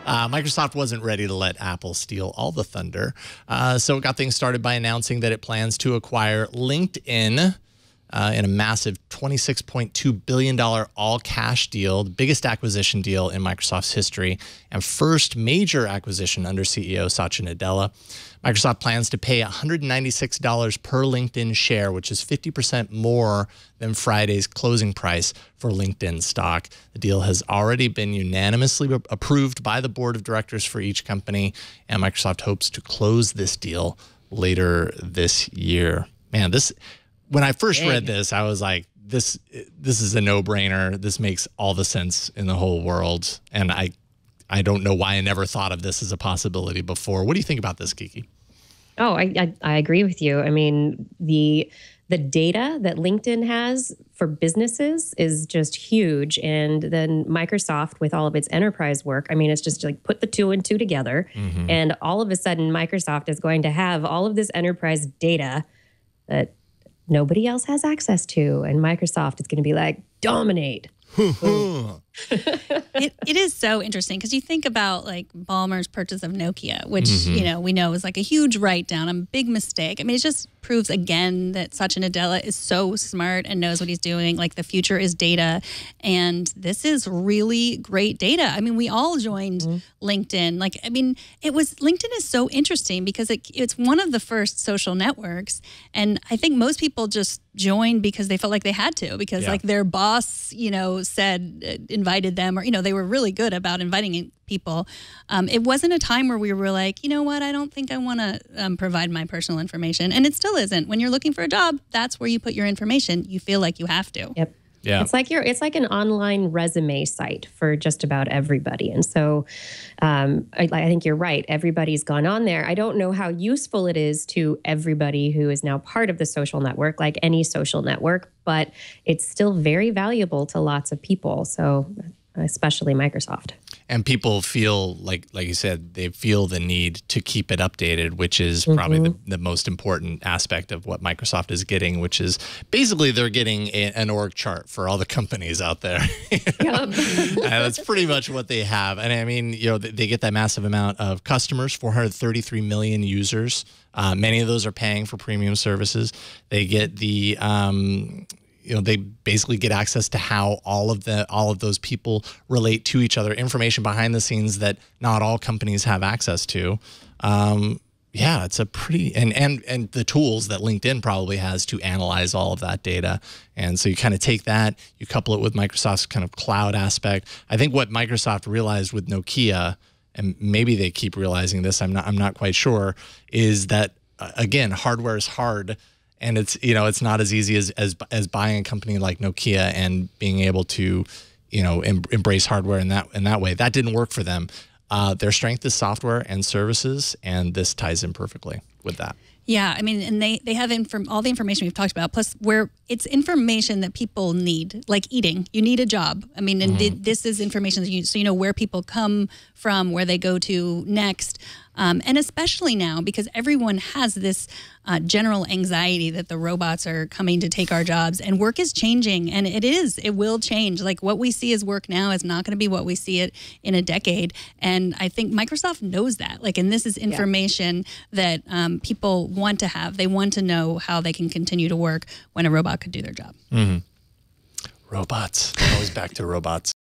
Microsoft wasn't ready to let Apple steal all the thunder, so it got things started by announcing that it plans to acquire LinkedIn in a massive $26.2 billion all-cash deal, the biggest acquisition deal in Microsoft's history, and first major acquisition under CEO Satya Nadella. Microsoft plans to pay $196 per LinkedIn share, which is 50% more than Friday's closing price for LinkedIn stock. The deal has already been unanimously approved by the board of directors for each company, and Microsoft hopes to close this deal later this year. Man, when I first read this, I was like, this is a no-brainer. This makes all the sense in the whole world, and I don't know why I never thought of this as a possibility before. What do you think about this, Kiki? Oh, I agree with you. I mean, the data that LinkedIn has for businesses is just huge. And then Microsoft, with all of its enterprise work, I mean, it's just like put the two and two together. And all of a sudden, Microsoft is going to have all of this enterprise data that nobody else has access to. And Microsoft is going to be like, dominate. It is so interesting because you think about like Ballmer's purchase of Nokia, which you know we know was like a huge write down, a big mistake. I mean, it just proves again that Satya Nadella is so smart and knows what he's doing. Like the future is data, and this is really great data. I mean, we all joined LinkedIn. Like, I mean, LinkedIn is so interesting because it's one of the first social networks, and I think most people just joined because they felt like they had to because like their boss, you know, said invited them, or you know, they were really good about inviting people. It wasn't a time where we were like, you know what, I don't think I want to provide my personal information, and it still isn't. When you're looking for a job, that's where you put your information. You feel like you have to. Yep. Yeah. It's like an online resume site for just about everybody. And so I think you're right. Everybody's gone on there. I don't know how useful it is to everybody who is now part of the social network, like any social network, but it's still very valuable to lots of people. So especially Microsoft. And people feel like you said, they feel the need to keep it updated, which is probably the most important aspect of what Microsoft is getting, which is basically they're getting an org chart for all the companies out there. That's pretty much what they have. And I mean, you know, they get that massive amount of customers, 433 million users. Many of those are paying for premium services. They get the you know, they basically get access to how all of those people relate to each other, information behind the scenes that not all companies have access to. Yeah, it's a pretty and the tools that LinkedIn probably has to analyze all of that data. And so you kind of take that, you couple it with Microsoft's kind of cloud aspect. I think what Microsoft realized with Nokia, and maybe they keep realizing this, I'm not quite sure, is that again, hardware is hard. And it's, you know, it's not as easy as buying a company like Nokia and being able to, you know, embrace hardware in that way. That didn't work for them. Their strength is software and services, and this ties in perfectly with that. Yeah, I mean, and they have all the information we've talked about, plus where it's information that people need, like eating. You need a job. I mean, and this is information that so you know where people come from, where they go to next. And especially now, because everyone has this general anxiety that the robots are coming to take our jobs, and work is changing, and it will change. Like what we see as work now is not going to be what we see it in a decade. And I think Microsoft knows that. Like, and this is information that people want to have. They want to know how they can continue to work when a robot could do their job. Robots. Always back to robots.